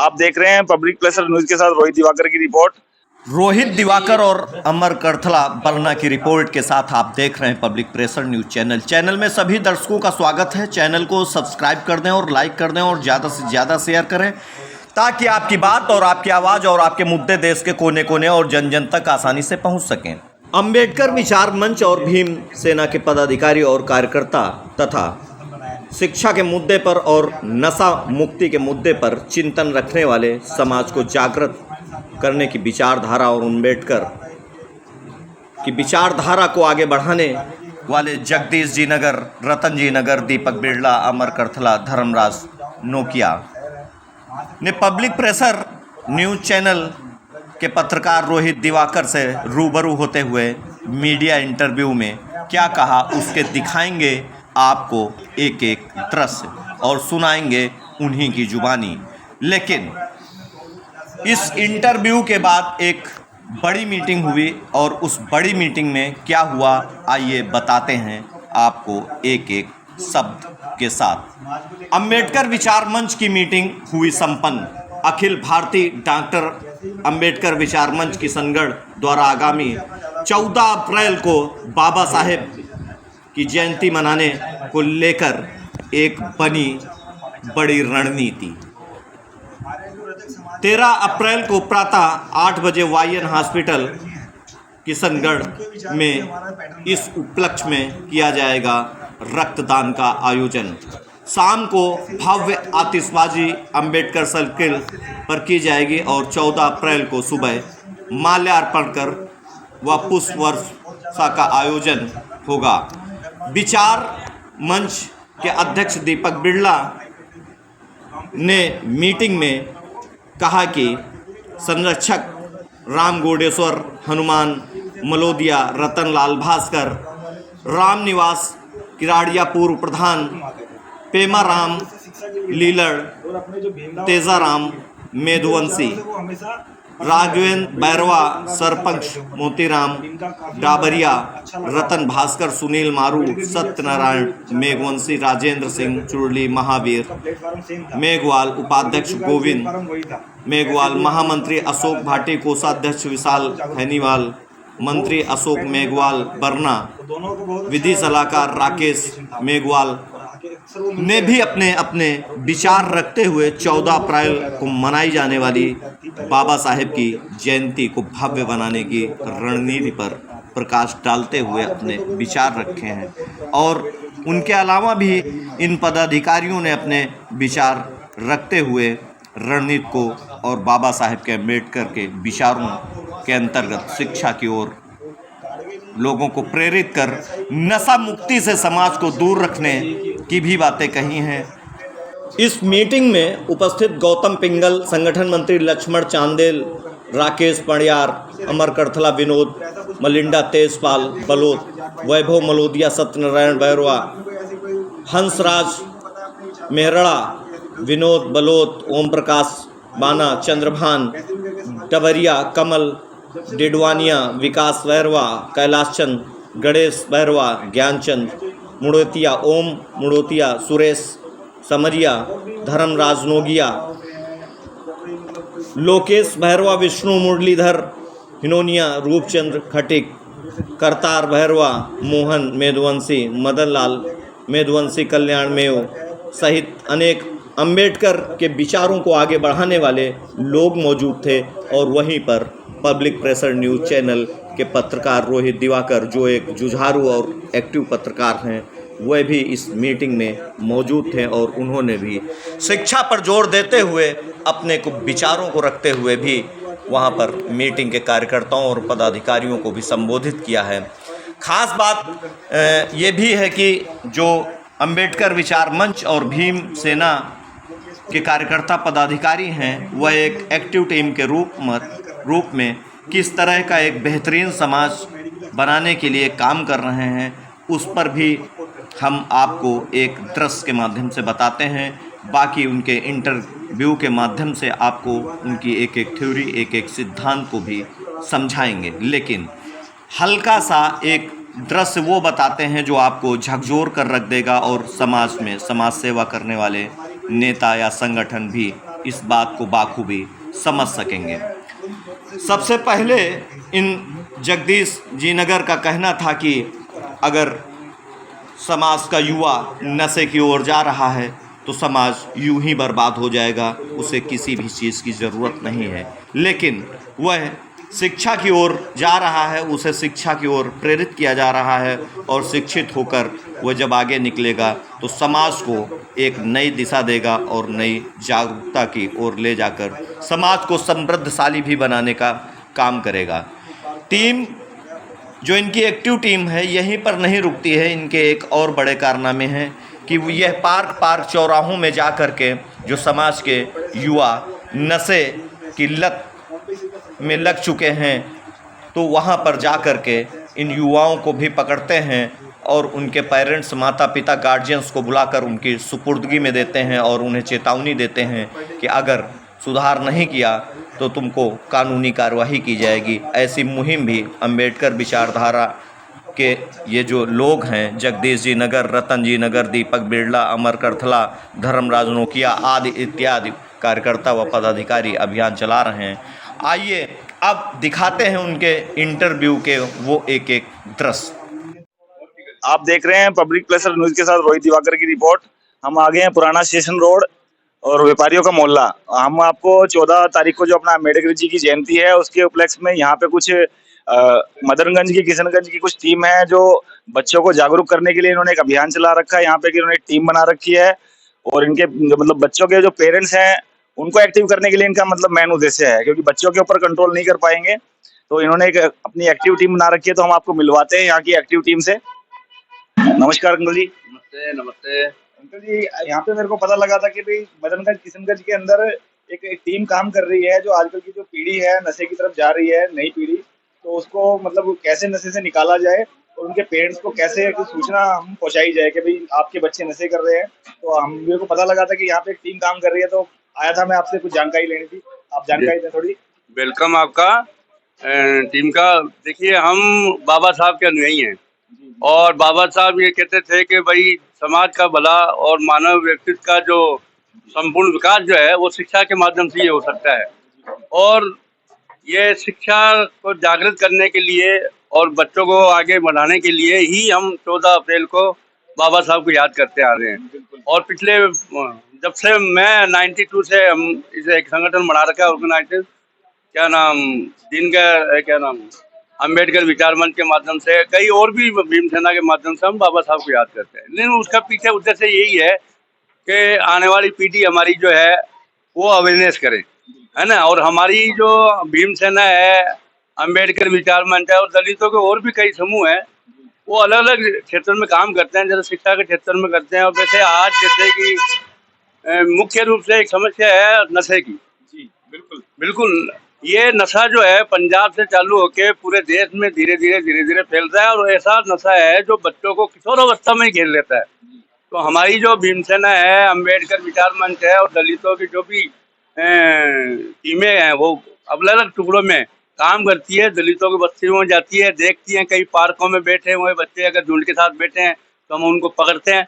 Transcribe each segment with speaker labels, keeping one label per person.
Speaker 1: आप देख रहे हैं पब्लिक प्लेसर न्यूज के साथ रोहित दिवाकर की रिपोर्ट।
Speaker 2: रोहित दिवाकर और अमर करथला बरना की रिपोर्ट के साथ आप देख रहे हैं पब्लिक प्रेशर न्यूज चैनल में सभी दर्शकों का स्वागत है। चैनल को सब्सक्राइब कर दें और लाइक कर दें और ज़्यादा से ज़्यादा शेयर करें ताकि आपकी बात और आपकी आवाज़ और आपके मुद्दे देश के कोने कोने और जन जन तक आसानी से पहुंच सकें। अंबेडकर विचार मंच और भीम सेना के पदाधिकारी और कार्यकर्ता तथा शिक्षा के मुद्दे पर और नशा मुक्ति के मुद्दे पर चिंतन रखने वाले समाज को जागृत करने की विचारधारा और अम्बेडकर की विचारधारा को आगे बढ़ाने वाले जगदीश जी नगर, रतन जी नगर, दीपक बिरला, अमर करथला, धर्मराज नोकिया ने पब्लिक प्रेशर न्यूज चैनल के पत्रकार रोहित दिवाकर से रूबरू होते हुए मीडिया इंटरव्यू में क्या कहा उसके दिखाएंगे आपको एक एक दृश्य और सुनाएंगे उन्हीं की जुबानी। लेकिन इस इंटरव्यू के बाद एक बड़ी मीटिंग हुई और उस बड़ी मीटिंग में क्या हुआ आइए बताते हैं आपको एक एक शब्द के साथ। अंबेडकर विचार मंच की मीटिंग हुई संपन्न। अखिल भारतीय डॉक्टर अंबेडकर विचार मंच की संगठन द्वारा आगामी 14 अप्रैल को बाबा साहेब की जयंती मनाने को लेकर एक बनी बड़ी रणनीति। 13 अप्रैल को प्रातः 8 बजे वाईएन हॉस्पिटल की संगठन में इस उपलक्ष्य में किया जाएगा रक्तदान का आयोजन। शाम को भव्य आतिशबाजी अंबेडकर सर्किल पर की जाएगी और 14 अप्रैल को सुबह माल्यार्पण कर व पुष्प वर्षा का आयोजन होगा। विचार मंच के अध्यक्ष दीपक बिरला ने मीटिंग में कहा कि संरक्षक राम गोडेश्वर, हनुमान मलोदिया, रतनलाल भास्कर, राम निवास किराड़िया, पूर्व प्रधान पेमा राम लीलड़, तेजाराम मेधवंशी, राघवेंद्र बैरवा, सरपंच मोतीराम डाबरिया, रतन भास्कर, सुनील मारू, सत्यनारायण मेघवंशी, राजेंद्र सिंह चुरली, महावीर मेघवाल, उपाध्यक्ष गोविंद मेघवाल, महामंत्री अशोक भाटी, कोषाध्यक्ष विशाल खैनीवाल, मंत्री अशोक मेघवाल बरना, विधि सलाहकार राकेश मेघवाल ने भी अपने अपने विचार रखते हुए 14 अप्रैल को मनाई जाने वाली बाबा साहेब की जयंती को भव्य बनाने की रणनीति पर प्रकाश डालते हुए अपने विचार रखे हैं। और उनके अलावा भी इन पदाधिकारियों ने अपने विचार रखते हुए रणनीति को और बाबा साहेब के अम्बेडकर के विचारों के अंतर्गत शिक्षा की ओर लोगों को प्रेरित कर नशा मुक्ति से समाज को दूर रखने की भी बातें कही हैं। इस मीटिंग में उपस्थित गौतम पिंगल, संगठन मंत्री लक्ष्मण चांदेल, राकेश पड़ियार, अमर करथला विनोद, मलिंडा तेजपाल बलोत, वैभव मलोदिया, सत्यनारायण बैरवा, हंसराज मेहरड़ा, विनोद बलोत, ओम प्रकाश बाना, चंद्रभान डबरिया, कमल डिडवानिया, विकास बैरवा, कैलाश चंद, गणेश बैरवा, ज्ञानचंद मुड़ोतिया, ओम मुड़ोतिया, सुरेश समरिया, धर्मराज नोगिया, लोकेश भैरवा, विष्णु मुरलीधर हिनोनिया, रूपचंद्र खटिक, करतार भैरवा, मोहन मेधवंशी, मदन लाल मेधवंशी, कल्याण मेव सहित अनेक अंबेडकर के विचारों को आगे बढ़ाने वाले लोग मौजूद थे। और वहीं पर पब्लिक प्रेशर न्यूज़ चैनल के पत्रकार रोहित दिवाकर, जो एक जुझारू और एक्टिव पत्रकार हैं, वह भी इस मीटिंग में मौजूद थे और उन्होंने भी शिक्षा पर जोर देते हुए अपने को विचारों को रखते हुए भी वहां पर मीटिंग के कार्यकर्ताओं और पदाधिकारियों को भी संबोधित किया है। खास बात ये भी है कि जो अंबेडकर विचार मंच और भीम सेना के कार्यकर्ता पदाधिकारी हैं, वह एक एक्टिव टीम के रूप में किस तरह का एक बेहतरीन समाज बनाने के लिए काम कर रहे हैं, उस पर भी हम आपको एक दृश्य के माध्यम से बताते हैं। बाकी उनके इंटरव्यू के माध्यम से आपको उनकी एक एक थ्योरी, एक एक सिद्धांत को भी समझाएंगे। लेकिन हल्का सा एक दृश्य वो बताते हैं जो आपको झकझोर कर रख देगा और समाज में समाज सेवा करने वाले नेता या संगठन भी इस बात को बाखूबी समझ सकेंगे। सबसे पहले इन जगदीश जी नगर का कहना था कि अगर समाज का युवा नशे की ओर जा रहा है तो समाज यूं ही बर्बाद हो जाएगा, उसे किसी भी चीज़ की ज़रूरत नहीं है। लेकिन वह शिक्षा की ओर जा रहा है, उसे शिक्षा की ओर प्रेरित किया जा रहा है और शिक्षित होकर वह जब आगे निकलेगा तो समाज को एक नई दिशा देगा और नई जागरूकता की ओर ले जाकर समाज को समृद्धशाली भी बनाने का काम करेगा। टीम जो इनकी एक्टिव टीम है यहीं पर नहीं रुकती है, इनके एक और बड़े कारनामे हैं कि यह पार्क चौराहों में जा कर के जो समाज के युवा नशे की लत में लग चुके हैं तो वहाँ पर जा कर के इन युवाओं को भी पकड़ते हैं और उनके पेरेंट्स, माता पिता, गार्जियंस को बुलाकर उनकी सुपुर्दगी में देते हैं और उन्हें चेतावनी देते हैं कि अगर सुधार नहीं किया तो तुमको कानूनी कार्रवाई की जाएगी। ऐसी मुहिम भी अंबेडकर विचारधारा के ये जो लोग हैं, जगदीश जी नगर, रतन जी नगर, दीपक बिरला, अमर करथला, धर्मराज नोकिया आदि इत्यादि कार्यकर्ता व पदाधिकारी अभियान चला रहे हैं। आइए अब दिखाते हैं उनके इंटरव्यू के वो एक एक दृश्य।
Speaker 1: आप देख रहे हैं पब्लिक प्लेसर न्यूज के साथ रोहित दिवाकर की रिपोर्ट। हम आ गए हैं पुराना स्टेशन रोड और व्यापारियों का मोहल्ला। हम आपको 14 तारीख को जो अपना अम्बेडकर जी की जयंती है उसके उपलक्ष्य में यहाँ पे कुछ मदनगंज की, किशनगंज की कुछ टीम है जो बच्चों को जागरूक करने के लिए इन्होंने एक अभियान चला रखा है। यहाँ पे कि इन्होंने एक टीम बना रखी है और इनके मतलब बच्चों के जो पेरेंट्स हैं उनको एक्टिव करने के लिए इनका मतलब मेन उद्देश्य है, क्योंकि बच्चों के ऊपर कंट्रोल नहीं कर पाएंगे तो इन्होंने एक अपनी एक्टिव टीम बना रखी है। तो हम आपको मिलवाते हैं यहाँ की एक्टिव टीम से। नमस्कार अंकल जी।
Speaker 3: नमस्ते। नमस्ते
Speaker 1: अंकल जी, यहाँ पे मेरे को पता लगा था कि भाई मदनगंज किशनगंज के अंदर एक टीम काम कर रही है जो आजकल की जो पीढ़ी है नशे की तरफ जा रही है, नई पीढ़ी, तो उसको मतलब कैसे नशे से निकाला जाए और उनके पेरेंट्स को कैसे सूचना हम पहुंचाई जाए कि भाई आपके बच्चे नशे कर रहे हैं। तो हम मेरे को पता लगा था कि यहाँ पे एक टीम काम कर रही है, तो आया था मैं आपसे कुछ जानकारी लेनी थी। आप जानकारी दें थोड़ी।
Speaker 3: वेलकम आपका टीम का। देखिए, हम बाबा साहब के अनुयायी हैं और बाबा साहब ये कहते थे कि भाई समाज का भला और मानव व्यक्तित्व का जो संपूर्ण विकास जो है वो शिक्षा के माध्यम से ये हो सकता है। और ये शिक्षा को जागृत करने के लिए और बच्चों को आगे बढ़ाने के लिए ही हम 14 अप्रैल को बाबा साहब को याद करते आ रहे हैं। और पिछले जब से मैं 92 से हम इसे एक संगठन बना रखा है, ऑर्गेनाइजेशन क्या नाम दिन का क्या नाम अम्बेडकर विचार मंच के माध्यम से, कई और भी भीमसेना के माध्यम से हम बाबा साहब को याद करते हैं। लेकिन उसका पीछे उद्देश्य यही है कि आने वाली पीढ़ी हमारी जो है वो अवेयरनेस करे, है ना। और हमारी जो भीमसेना है, अम्बेडकर विचार मंच है और दलितों के और भी कई समूह हैं, वो अलग अलग क्षेत्रों में काम करते हैं। जैसे शिक्षा के क्षेत्र में करते हैं और वैसे आज जैसे कि मुख्य रूप से एक समस्या है नशे की।
Speaker 1: जी बिल्कुल
Speaker 3: बिल्कुल। ये नशा जो है पंजाब से चालू होके पूरे देश में धीरे धीरे फैल रहा है और ऐसा नशा है जो बच्चों को किशोरावस्था में ही घेर लेता है। तो हमारी जो भीमसेना है, अम्बेडकर विचार मंच है और दलितों की जो भी टीमें हैं वो अलग अलग टुकड़ों में काम करती है। दलितों की बस्तियों में जाती है, देखती हैं कई पार्कों में बैठे हुए बच्चे अगर झुंड के साथ बैठे हैं तो हम उनको पकड़ते हैं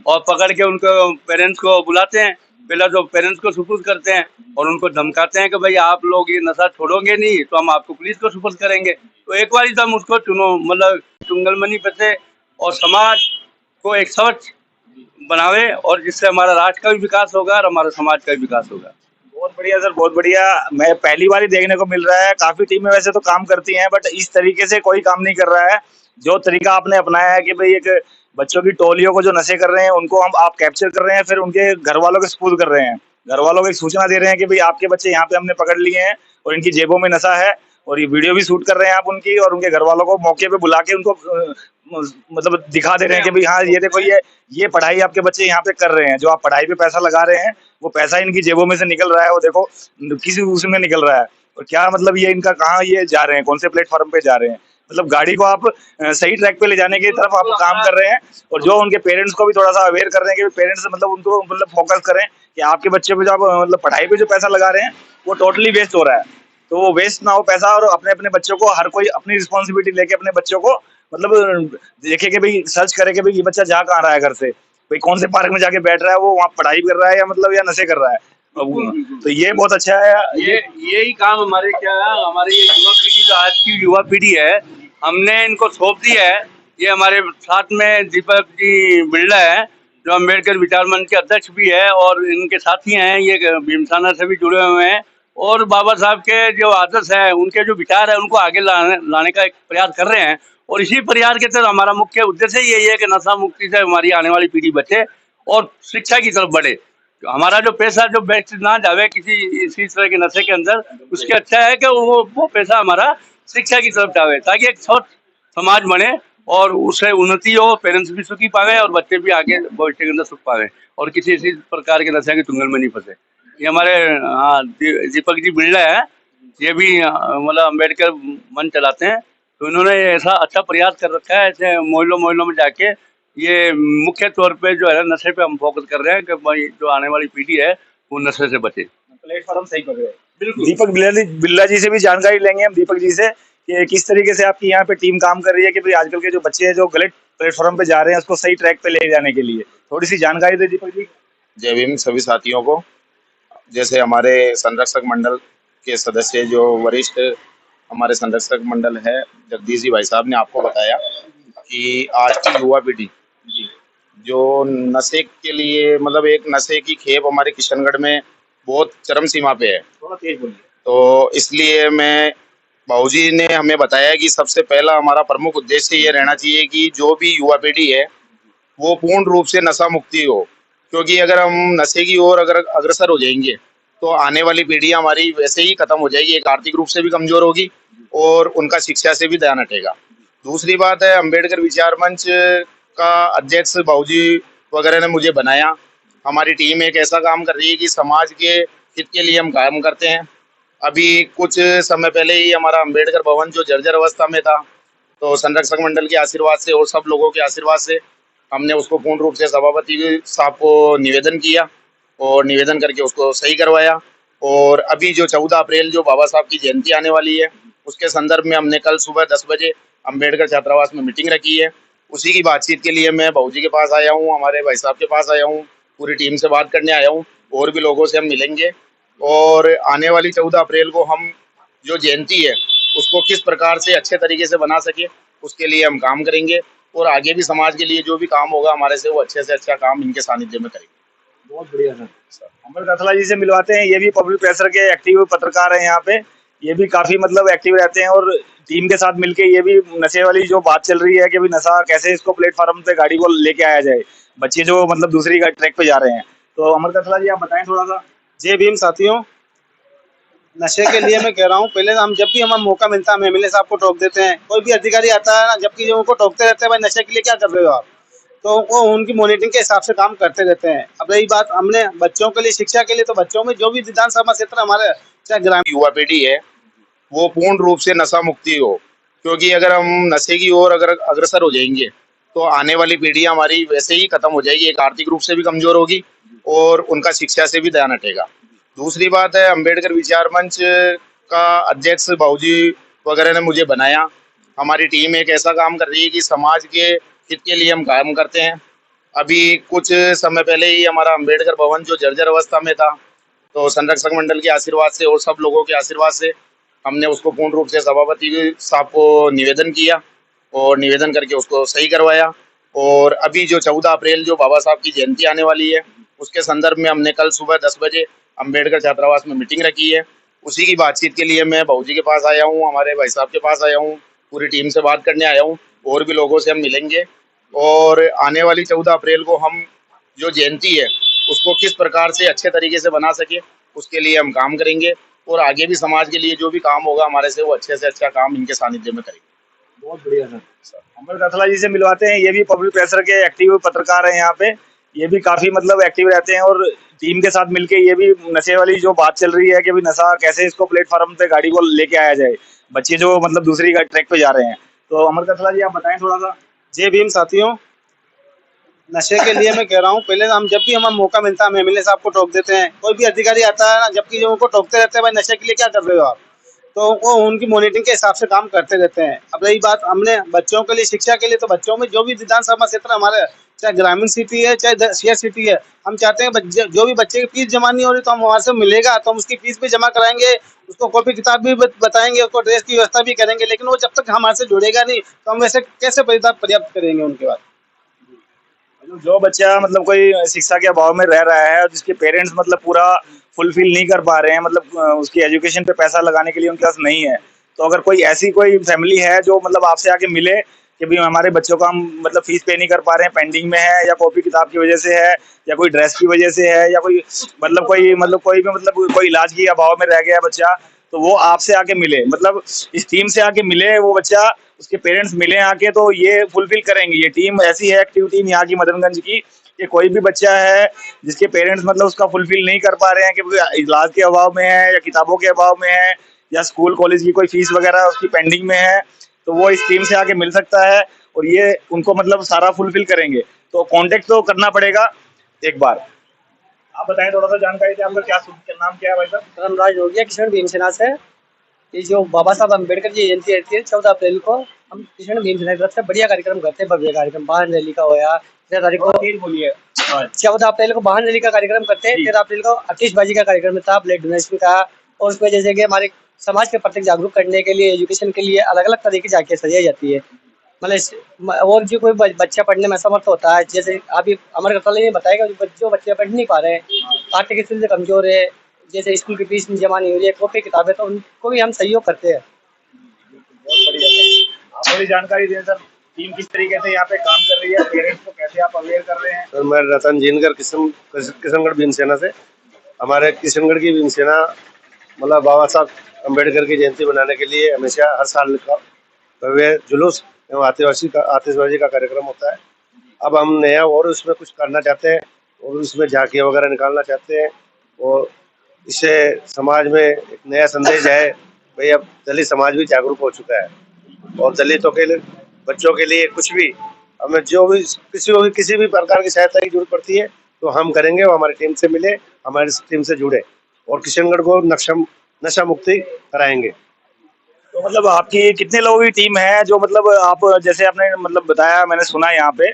Speaker 3: और पकड़ के उनको पेरेंट्स को बुलाते हैं। पहला जो पेरेंट्स को सुपुर्द करते हैं और उनको धमकाते हैं कि भाई आप लोग ये नशा छोड़ोगे नहीं तो हम आपको पुलिस को सुपुर्द करेंगे। तो एक बार तो हम उसको मतलब चुंगलमनी पे और समाज को एक स्वच्छ बनावे और जिससे हमारा राष्ट्र का भी विकास होगा और हमारे समाज का भी विकास होगा।
Speaker 1: बहुत बढ़िया सर, बहुत बढ़िया। मैं पहली बार ही देखने को मिल रहा है। काफी टीमें वैसे तो काम करती हैं बट इस तरीके से कोई काम नहीं कर रहा है। जो तरीका आपने अपनाया है कि भाई एक बच्चों की टोलियों को जो नशे कर रहे हैं उनको हम आप कैप्चर कर रहे हैं, फिर उनके घर वालों के सुपुर्द कर रहे हैं, घर वालों को एक सूचना दे रहे हैं कि भाई आपके बच्चे यहाँ पे हमने पकड़ लिए हैं और इनकी जेबों में नशा है, और ये वीडियो भी शूट कर रहे हैं आप उनकी, और उनके घर वालों को मौके पे बुला के उनको मतलब दिखा दे रहे हैं कि भाई हाँ ये देखो ये पढ़ाई आपके बच्चे यहाँ पे कर रहे हैं, जो आप पढ़ाई पे पैसा लगा रहे हैं वो पैसा इनकी जेबों में से निकल रहा है, वो देखो किसी उसमें निकल रहा है। और क्या मतलब ये इनका कहाँ ये जा रहे हैं, कौन से प्लेटफॉर्म पे जा रहे हैं, मतलब गाड़ी को आप सही ट्रैक पे ले जाने की तरफ आप काम कर रहे हैं। और जो उनके पेरेंट्स को भी थोड़ा सा अवेयर कर रहे हैं कि पेरेंट्स मतलब उनको मतलब फोकस करें कि आपके बच्चे पे जो आप मतलब पढ़ाई पे जो पैसा लगा रहे हैं वो टोटली वेस्ट हो रहा है, तो वो वेस्ट ना हो पैसा, और अपने अपने बच्चों को हर कोई अपनी रिस्पॉन्सिबिलिटी लेके अपने बच्चों को मतलब देखे कि भाई सर्च करे कि भाई ये बच्चा जा कहाँ रहा है घर से, भाई कौन से पार्क में जाके बैठ रहा है, वो वहाँ पढ़ाई कर रहा है या मतलब या नशे कर रहा है। तो ये बहुत अच्छा है।
Speaker 3: यही काम हमारे क्या है, हमारे ये युवा पीढ़ी जो आज की युवा पीढ़ी है, हमने इनको सौंप दिया है। ये हमारे साथ में दीपक जी बिरला है जो अम्बेडकर विचार मंच के अध्यक्ष भी है और इनके साथी हैं, ये भीमसाना से भी जुड़े हुए हैं और बाबा साहब के जो आदर्श है, उनके जो विचार है, उनको आगे लाने का एक प्रयास कर रहे हैं। और इसी प्रयास के तहत हमारा मुख्य उद्देश्य यही है कि नशा मुक्ति से हमारी आने वाली पीढ़ी बचे और शिक्षा की तरफ बढ़े। हमारा जो पैसा जो वेस्ट ना जावे किसी इसी तरह के नशे के अंदर, उसके अच्छा है कि वो पैसा हमारा शिक्षा की तरफ जावे, ताकि एक स्वच्छ समाज बने और उससे उन्नति हो, पेरेंट्स भी सुखी पावे और बच्चे भी आगे भविष्य के अंदर सुख पावे और किसी इसी प्रकार के नशे के चुंगल में नहीं फंसे। ये हमारे दीपक जी बिरला है, ये भी मतलब अम्बेडकर मंच चलाते हैं, तो इन्होंने ऐसा अच्छा प्रयास कर रखा है। ऐसे मोहल्लों में जाके ये मुख्य तौर पे जो है नशे पे हम फोकस कर रहे हैं कि भाई जो आने वाली पीढ़ी है वो नशे से बचे।
Speaker 1: प्लेटफॉर्म सही पकड़े।
Speaker 3: बिल्कुल।
Speaker 1: दीपक बिरला जी से भी जानकारी लेंगे हम, दीपक जी से, कि किस तरीके से आपकी यहाँ पे टीम काम कर रही है कि भाई आजकल के जो बच्चे हैं जो गलत प्लेटफॉर्म पे जा रहे हैं उसको सही ट्रैक पे ले जाने के लिए थोड़ी सी जानकारी दे दीपक जी।
Speaker 4: जय भीम सभी साथियों को। जैसे हमारे संरक्षक मंडल के सदस्य जो वरिष्ठ हमारे संरक्षक मंडल है जगदीश जी भाई साहब ने आपको बताया कि आज की युवा पीढ़ी जो नशे के लिए मतलब एक नशे की खेप हमारे किशनगढ़ में बहुत चरम सीमा पे है,
Speaker 1: थोड़ा तेज बोलिए।
Speaker 4: तो इसलिए मैं बाबूजी ने हमें बताया कि सबसे पहला हमारा प्रमुख उद्देश्य ये रहना चाहिए कि जो भी युवा पीढ़ी है वो पूर्ण रूप से नशा मुक्ति हो, क्योंकि अगर हम नशे की ओर अगर अग्रसर हो जाएंगे तो आने वाली पीढ़ी हमारी वैसे ही खत्म हो जाएगी, एक आर्थिक रूप से भी कमजोर होगी और उनका शिक्षा से भी ध्यान हटेगा। दूसरी बात है, अम्बेडकर विचार मंच का अध्यक्ष बाबूजी वगैरह ने मुझे बनाया। हमारी टीम एक ऐसा काम कर रही है कि समाज के हित के लिए हम काम करते हैं। अभी कुछ समय पहले ही हमारा अम्बेडकर भवन जो जर्जर अवस्था में था, तो संरक्षक मंडल के आशीर्वाद से और सब लोगों के आशीर्वाद से हमने उसको पूर्ण रूप से सभापति साहब को निवेदन किया और निवेदन करके उसको सही करवाया। और अभी जो 14 अप्रैल जो बाबा साहब की जयंती आने वाली है, उसके संदर्भ में हमने कल सुबह 10 बजे अम्बेडकर छात्रावास में मीटिंग रखी है। उसी की बातचीत के लिए मैं बाबूजी के पास आया हूँ, हमारे भाई साहब के पास आया हूँ, पूरी टीम से बात करने आया हूँ, और भी लोगों से हम मिलेंगे और आने वाली 14 अप्रैल को हम जो जयंती है उसको किस प्रकार से अच्छे तरीके से बना सके उसके लिए हम काम करेंगे और आगे भी समाज के लिए जो भी काम होगा हमारे से वो अच्छे से अच्छा काम इनके सानिध्य में करेंगे।
Speaker 1: बहुत बढ़िया सर। अमर कथला जी से मिलवाते हैं, ये भी पब्लिक प्रेशर के एक्टिव पत्रकार हैं यहाँ पे, ये भी काफी मतलब एक्टिव रहते हैं और टीम के साथ मिलके ये भी नशे वाली जो बात चल रही है कि भाई नशा कैसे इसको प्लेटफॉर्म पे गाड़ी को लेके आया जाए, बच्चे जो मतलब दूसरी ट्रैक पे जा रहे हैं। तो अमर कथला जी आप बताएं थोड़ा सा।
Speaker 5: जय भीम साथियों, नशे के लिए मैं कह रहा हूँ, पहले हम जब भी हमें मौका मिलता है हम एमएलए साहब को टोक देते हैं, कोई भी अधिकारी आता है ना, जबकि जो उनको टोकते रहते हैं भाई नशे के लिए क्या कर रहे हो आप, तो वो उनकी मॉनिटरिंग के हिसाब से काम करते रहते हैं। अब रही बात हमने बच्चों के लिए शिक्षा के लिए, तो बच्चों में जो भी विधानसभा क्षेत्र हमारे चाहे ग्रामीण
Speaker 4: युवा पीढ़ी है वो पूर्ण रूप से नशा मुक्ति हो, क्योंकि अगर हम नशे की ओर अगर अग्रसर हो जाएंगे तो आने वाली पीढ़ी हमारी वैसे ही खत्म हो जाएगी, एक आर्थिक रूप से भी कमजोर होगी और उनका शिक्षा से भी ध्यान हटेगा। दूसरी बात है, अम्बेडकर विचार मंच का अध्यक्ष बाबूजी वगैरह ने मुझे बनाया। हमारी टीम एक ऐसा काम कर रही है कि समाज के हित के लिए हम काम करते हैं। अभी कुछ समय पहले ही हमारा अम्बेडकर भवन जो जर्जर अवस्था में था, तो संरक्षक मंडल के आशीर्वाद से और सब लोगों के आशीर्वाद से हमने उसको पूर्ण रूप से सभापति साहब को निवेदन किया और निवेदन करके उसको सही करवाया। और अभी जो 14 अप्रैल जो बाबा साहब की जयंती आने वाली है, उसके संदर्भ में हमने कल सुबह 10 बजे अम्बेडकर छात्रावास में मीटिंग रखी है। उसी की बातचीत के लिए मैं बाबूजी के पास आया हूँ, हमारे भाई साहब के पास आया हूँ, पूरी टीम से बात करने आया हूँ, और भी लोगों से हम मिलेंगे और आने वाली 14 अप्रैल को हम जो जयंती है उसको किस प्रकार से अच्छे तरीके से बना सके उसके लिए हम काम करेंगे और आगे भी समाज के लिए जो भी काम होगा हमारे से वो अच्छे से अच्छा काम इनके सानिध्य में करेंगे।
Speaker 1: बहुत बढ़िया सर। अमर कथला जी से मिलवाते हैं, ये भी पब्लिक प्रेशर के एक्टिव पत्रकार हैं यहाँ पे, ये भी काफी मतलब एक्टिव रहते हैं और टीम के साथ मिलके ये भी नशे वाली जो बात चल रही है कि भाई नशा कैसे इसको प्लेटफॉर्म पे गाड़ी को लेके आया जाए, बच्चे जो मतलब दूसरी ट्रैक पे जा रहे हैं। तो अमर कथला जी आप बताएं थोड़ा सा।
Speaker 5: जय भीम साथियों, नशे के लिए मैं कह रहा हूँ, पहले हम जब भी हमें मौका मिलता है हम एमएलए साहब को टोक देते हैं, कोई भी अधिकारी आता है ना, जबकि जो उनको टोकते रहते हैं भाई नशे के लिए क्या कर रहे हो आप, तो वो उनकी मॉनिटरिंग के हिसाब से काम करते रहते हैं। अब रही बात हमने बच्चों के लिए शिक्षा के लिए, तो बच्चों में जो भी विधानसभा क्षेत्र हमारे, चाहे ग्रामीण सिटी है चाहे शहर सिटी है, हम चाहते हैं जो भी बच्चे की फीस जमा नहीं हो रही तो हम वहाँ से मिलेगा तो हम उसकी फीस भी जमा कराएंगे, उसको कॉपी किताब भी बताएंगे, उसको ड्रेस की व्यवस्था भी करेंगे। लेकिन वो जब तक हमारे से जुड़ेगा नहीं तो हम वैसे कैसे पर्याप्त करेंगे उनके बाद।
Speaker 1: मतलब जो बच्चा मतलब कोई शिक्षा के अभाव में रह रहा है और जिसके पेरेंट्स मतलब पूरा फुलफिल नहीं कर पा रहे हैं, मतलब उसकी एजुकेशन पे पैसा लगाने के लिए उनके पास नहीं है, तो अगर कोई ऐसी कोई फैमिली है जो मतलब आपसे आके मिले कि भाई हमारे बच्चों का हम मतलब फीस पे नहीं कर पा रहे हैं, पेंडिंग में है, या कॉपी किताब की वजह से है, या कोई ड्रेस की वजह से है, या कोई कोई भी मतलब कोई इलाज के अभाव में रह गया बच्चा, तो वो आपसे आके मिले, मतलब इस टीम से आके मिले वो बच्चा, उसके पेरेंट्स मिले आके, तो ये फुलफिल करेंगे। ये टीम ऐसी है, एक्टिव टीम यहाँ की मदनगंज की, कि कोई भी बच्चा है जिसके पेरेंट्स मतलब उसका फुलफिल नहीं कर पा रहे हैं, कि इलाज के अभाव में है या किताबों के अभाव में है या स्कूल कॉलेज की कोई फीस वगैरह उसकी पेंडिंग में है, तो वो इस टीम से आके मिल सकता है और ये उनको मतलब सारा फुलफिल करेंगे। तो कांटेक्ट तो करना पड़ेगा एक बार। आप बताएं थोड़ा सा जानकारी थी आपका, क्या नाम क्या है भाई साहब?
Speaker 6: रामराज हो गया किशन भीमसेना से। ये जो बाबा साहब अम्बेडकर की जयंती रहती है 14 अप्रैल को, हम किशन भीमसेना की तरफ से बढ़िया कार्यक्रम करते हैं, भव्य कार्यक्रम। वाहन रैली का होया 13 तारीख को, 14 अप्रैल को वाहन रैली का कार्यक्रम करते हैं, 13 अप्रैल को आतिशबाजी का कार्यक्रम था, ब्लड डोनेशन का, और उसमें जैसे कि हमारे समाज के प्रति जागरूक करने के लिए, एजुकेशन के लिए अलग अलग तरह की झांकियाँ सजाई जाती है। मतलब और जो कोई बच्चा पढ़ने में असमर्थ होता है, जैसे अभी हमारे घरवाले ने बताया कि जो बच्चे पढ़ नहीं पा रहे हैं, आर्थिक स्थिति से कमजोर है, जैसे स्कूल की फीस जमा नहीं हो रही है, कॉपी किताबें, तो उनको भी हम सहयोग करते हैं।
Speaker 1: बहुत बढ़िया। आप थोड़ी जानकारी दें सर, टीम किस तरीके से यहाँ पे काम कर रही है, पेरेंट्स को कैसे आप अवेयर कर रहे हैं?
Speaker 7: सर मैं रतन जिनकर किशनगढ़ भीमसेना से। हमारे किशनगढ़ की भीमसेना मतलब बाबा साहब अम्बेडकर की जयंती मनाने के लिए हमेशा हर साल का भव्य जुलूस एवं आतिशबाजी का कार्यक्रम होता है। अब हम नया और उसमें कुछ करना चाहते हैं और उसमें झांकियाँ वगैरह निकालना चाहते हैं, और इससे समाज में एक नया संदेश है भाई अब दलित समाज भी जागरूक हो चुका है, और दलितों के लिए, बच्चों के लिए कुछ भी हमें जो भी किसी भी प्रकार की सहायता की जरूरत पड़ती है तो हम करेंगे। वो हमारी टीम से मिले, हमारी टीम से जुड़े और किशनगढ़ को नशा मुक्ति कराएंगे।
Speaker 1: तो मतलब आपकी कितने लोगों की टीम है जो मतलब आप जैसे आपने मतलब बताया, मैंने सुना यहाँ पे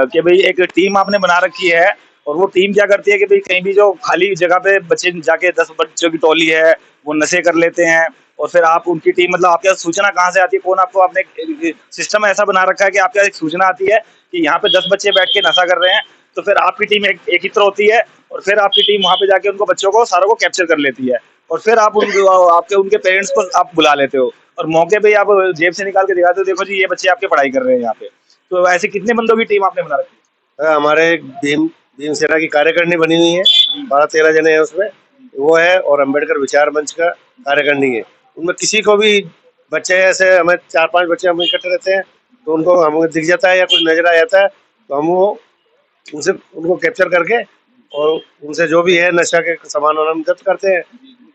Speaker 1: कि भाई एक टीम आपने बना रखी है, और वो टीम क्या करती है कि भाई कहीं भी जो खाली जगह पे बच्चे जाके 10 बच्चों की टोली है वो नशे कर लेते हैं, और फिर आप उनकी टीम मतलब आपके पास सूचना कहाँ से आती है, कौन आपको, आपने सिस्टम ऐसा बना रखा है कि आपके पास एक सूचना आती है कि यहाँ पे 10 बच्चे बैठ के नशा कर रहे हैं, तो फिर आपकी टीम एक ही तरह होती है, और फिर आपकी टीम वहाँ पे जाके उनको बच्चों को सारों को कैप्चर कर लेती है, और फिर आप उनके पेरेंट्स को आप बुला लेते हो और मौके पे आप जेब से निकाल के दिखाते हो, देखो जी ये बच्चे आपके पढ़ाई कर रहे हैं यहाँ पे। तो ऐसे कितने बंदों की टीम आपने बना रखी है?
Speaker 7: हमारे भीमसेना की कार्यकारिणी बनी हुई है, 12-13 जने हैं उसमें, वो है, और अम्बेडकर विचार मंच का कार्यकारिणी है। उनमें किसी को भी बच्चे ऐसे, हमें 4-5 बच्चे हम इकट्ठे रहते हैं तो उनको हमें दिख जाता है या कुछ नजर आ जाता है तो हम वो उनको कैप्चर करके और उनसे जो भी है नशा के सामान हम जब्त करते हैं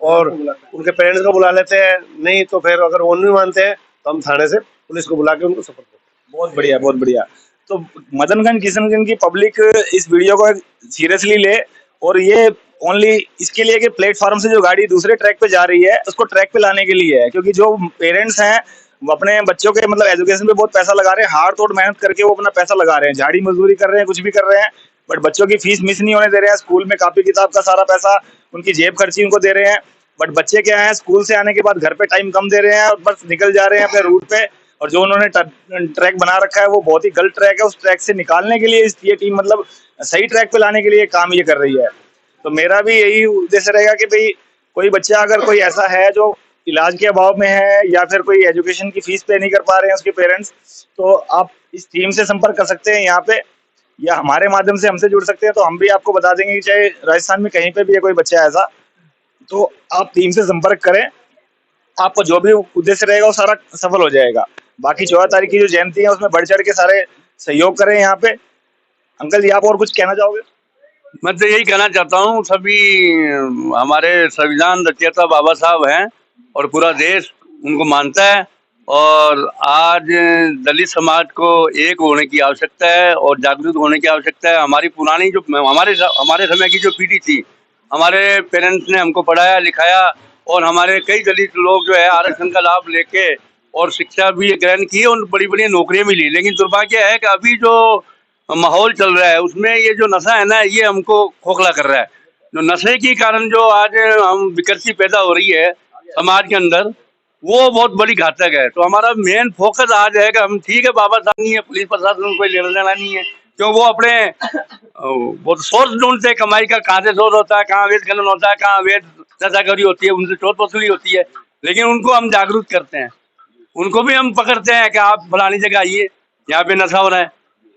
Speaker 7: और उनके पेरेंट्स को बुला लेते हैं। नहीं तो फिर अगर वो नहीं मानते हैं तो हम थाने से पुलिस को बुला के उनको सपोर्ट करते हैं।
Speaker 1: बहुत बढ़िया, बहुत बढ़िया। तो मदनगंज किशनगंज की पब्लिक इस वीडियो को सीरियसली ले, और ये ओनली इसके लिए कि प्लेटफॉर्म से जो गाड़ी दूसरे ट्रैक पे जा रही है उसको ट्रैक पे लाने के लिए है, क्योंकि जो पेरेंट्स हैं वो अपने बच्चों के मतलब एजुकेशन पे बहुत पैसा लगा रहे हैं, हाड़ तोड़ मेहनत करके वो अपना पैसा लगा रहे हैं, झाड़ी मजदूरी कर रहे हैं, कुछ भी कर रहे हैं, बट बच्चों की फीस मिस नहीं होने दे रहे हैं, स्कूल में कापी किताब का सारा पैसा उनकी जेब खर्ची उनको दे रहे हैं, बट बच्चे क्या है स्कूल से आने के बाद घर पे टाइम कम दे रहे हैं और बस निकल जा रहे हैं अपने रूट पे, और जो उन्होंने ट्रैक बना रखा है वो बहुत ही गलत ट्रैक है, उस ट्रैक से निकालने के लिए ये टीम मतलब सही ट्रैक पे लाने के लिए काम ये कर रही है। तो मेरा भी यही उद्देश्य रहेगा कि भाई कोई बच्चा अगर कोई ऐसा है जो इलाज के अभाव में है या फिर कोई एजुकेशन की फीस पे नहीं कर पा रहे हैं उसके पेरेंट्स, तो आप इस टीम से संपर्क कर सकते हैं यहाँ पे, या हमारे माध्यम से हमसे जुड़ सकते हैं, तो हम भी आपको बता देंगे कि चाहे राजस्थान में कहीं पे भी है कोई बच्चा ऐसा, तो आप टीम से संपर्क करें, आपको जो भी उद्देश्य रहेगा वो सारा सफल हो जाएगा। बाकी 14 तारीख की जो जयंती है उसमें बढ़ चढ़ के सारे सहयोग करें यहाँ पे। अंकल जी आप और कुछ कहना चाहोगे?
Speaker 3: मैं तो यही कहना चाहता हूँ, सभी हमारे संविधान रचयिता बाबा साहब हैं और पूरा देश उनको मानता है, और आज दलित समाज को एक होने की आवश्यकता है और जागरूक होने की आवश्यकता है। हमारी पुरानी जो हमारे समय की जो पीढ़ी थी, हमारे पेरेंट्स ने हमको पढ़ाया लिखाया और हमारे कई दलित लोग जो है आरक्षण का लाभ लेके और शिक्षा भी ग्रहण की और बड़ी बड़ी नौकरियां मिली। लेकिन दुर्भाग्य है कि अभी जो माहौल चल रहा है उसमें ये जो नशा है ना, ये हमको खोखला कर रहा है। जो नशे के कारण जो आज हम विकृति पैदा हो रही है समाज के अंदर, वो बहुत बड़ी घातक है। तो हमारा मेन फोकस आज है कि हम ठीक है, बाबा साहब नहीं है, पुलिस प्रशासन को कोई लेना देना नहीं है, क्यों वो अपने वो सोर्स ढूंढते हैं कमाई का, कहाँ से सोर्स होता है, कहाँ अवैध खनन होता है, कहाँ अवैध नशाखोरी होती है, उनसे चोट वसूली होती है। लेकिन उनको हम जागरूक करते हैं, उनको भी हम पकड़ते हैं कि आप फलानी जगह आइए, यहाँ पे नशा हो रहा है,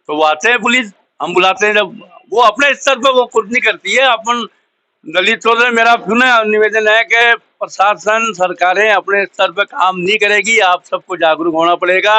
Speaker 3: तो वो आते हैं, पुलिस हम बुलाते हैं। जब वो अपने स्तर पर वो कुछ नहीं करती है, अपन दलितों से मेरा पुनः निवेदन है कि प्रशासन सरकारें अपने स्तर पर काम नहीं करेगी, आप सबको जागरूक होना पड़ेगा,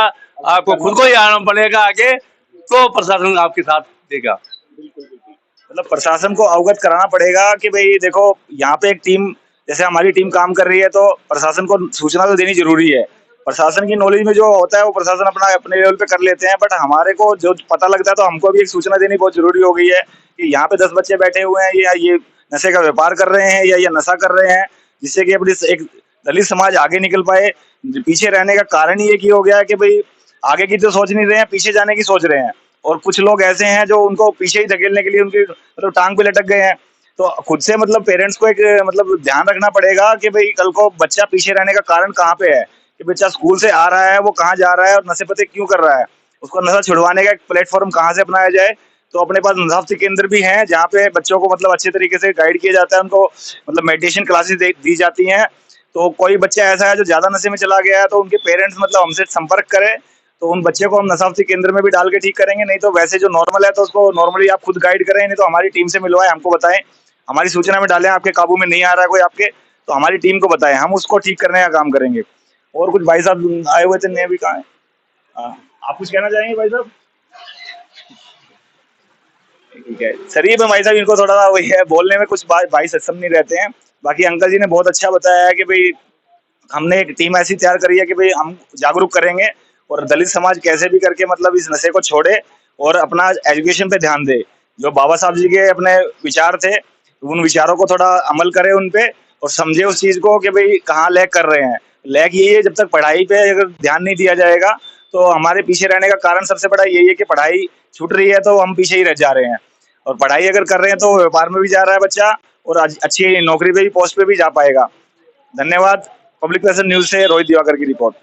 Speaker 3: आपको खुद को ही आना पड़ेगा आगे, तो प्रशासन आपके साथ देगा।
Speaker 1: मतलब प्रशासन को अवगत कराना पड़ेगा कि भाई देखो यहाँ पे एक टीम, जैसे हमारी टीम काम कर रही है तो प्रशासन को सूचना तो देनी जरूरी है। प्रशासन की नॉलेज में जो होता है वो प्रशासन अपना अपने लेवल पे कर लेते हैं, बट हमारे को जो पता लगता है तो हमको भी एक सूचना देनी बहुत जरूरी हो गई है कि यहाँ पे 10 बच्चे बैठे हुए हैं, या ये नशे का व्यापार कर रहे हैं या ये नशा कर रहे हैं, जिससे कि अपनी एक दलित समाज आगे निकल पाए। पीछे रहने का कारण ही एक ही हो गया है कि भाई आगे की तो सोच नहीं रहे हैं, पीछे जाने की सोच रहे हैं। और कुछ लोग ऐसे हैं जो उनको पीछे ही धकेलने के लिए उनकी मतलब टांग पे लटक गए हैं। तो खुद से मतलब पेरेंट्स को एक मतलब ध्यान रखना पड़ेगा कि भाई कल को बच्चा पीछे रहने का कारण कहाँ पे है, कि बच्चा स्कूल से आ रहा है, वो कहाँ जा रहा है और नशे पते क्यों कर रहा है, उसको नशा छुड़वाने का एक प्लेटफॉर्म कहाँ से अपनाया जाए। तो अपने पास नशामुक्ति केंद्र भी हैं जहाँ पे बच्चों को मतलब अच्छे तरीके से गाइड किया जाता है, उनको मतलब मेडिटेशन क्लासेस दी जाती हैं। तो कोई बच्चा ऐसा है जो ज्यादा नशे में चला गया है तो उनके पेरेंट्स मतलब हमसे संपर्क करें, तो उन बच्चे को हम नशामुक्ति केंद्र में भी डाल के ठीक करेंगे। नहीं तो वैसे जो नॉर्मल है तो उसको नॉर्मली आप खुद गाइड करें, नहीं तो हमारी टीम से मिलवाएं, हमको बताएं, हमारी सूचना में डालें, आपके काबू में नहीं आ रहा है कोई आपके तो हमारी टीम को बताएं, हम उसको ठीक करने का काम करेंगे। और कुछ भाई साहब आए हुए थे, नए भी कहाँ है? हाँ, आप कुछ कहना चाहेंगे भाई साहब? ठीक है, शरीफ है भाई साहब, इनको थोड़ा सा वही है, बोलने में कुछ भाई सक्षम नहीं रहते हैं। बाकी अंकल जी ने बहुत अच्छा बताया है कि भाई हमने एक टीम ऐसी तैयार करी है कि भाई हम जागरूक करेंगे और दलित समाज कैसे भी करके मतलब इस नशे को छोड़े और अपना एजुकेशन पे ध्यान दे। जो बाबा साहब जी के अपने विचार थे, उन विचारों को थोड़ा अमल करे उन पे और समझे उस चीज को कि भाई कहाँ लैग कर रहे हैं। लैग यही है, जब तक पढ़ाई पे अगर ध्यान नहीं दिया जाएगा तो हमारे पीछे रहने का कारण सबसे बड़ा यही है कि पढ़ाई छूट रही है तो हम पीछे ही रह जा रहे हैं। और पढ़ाई अगर कर रहे हैं तो व्यापार में भी जा रहा है बच्चा और अच्छी नौकरी पे भी, पोस्ट पे भी जा पाएगा। धन्यवाद। पब्लिक प्रेजेंट न्यूज से रोहित दिवाकर की रिपोर्ट।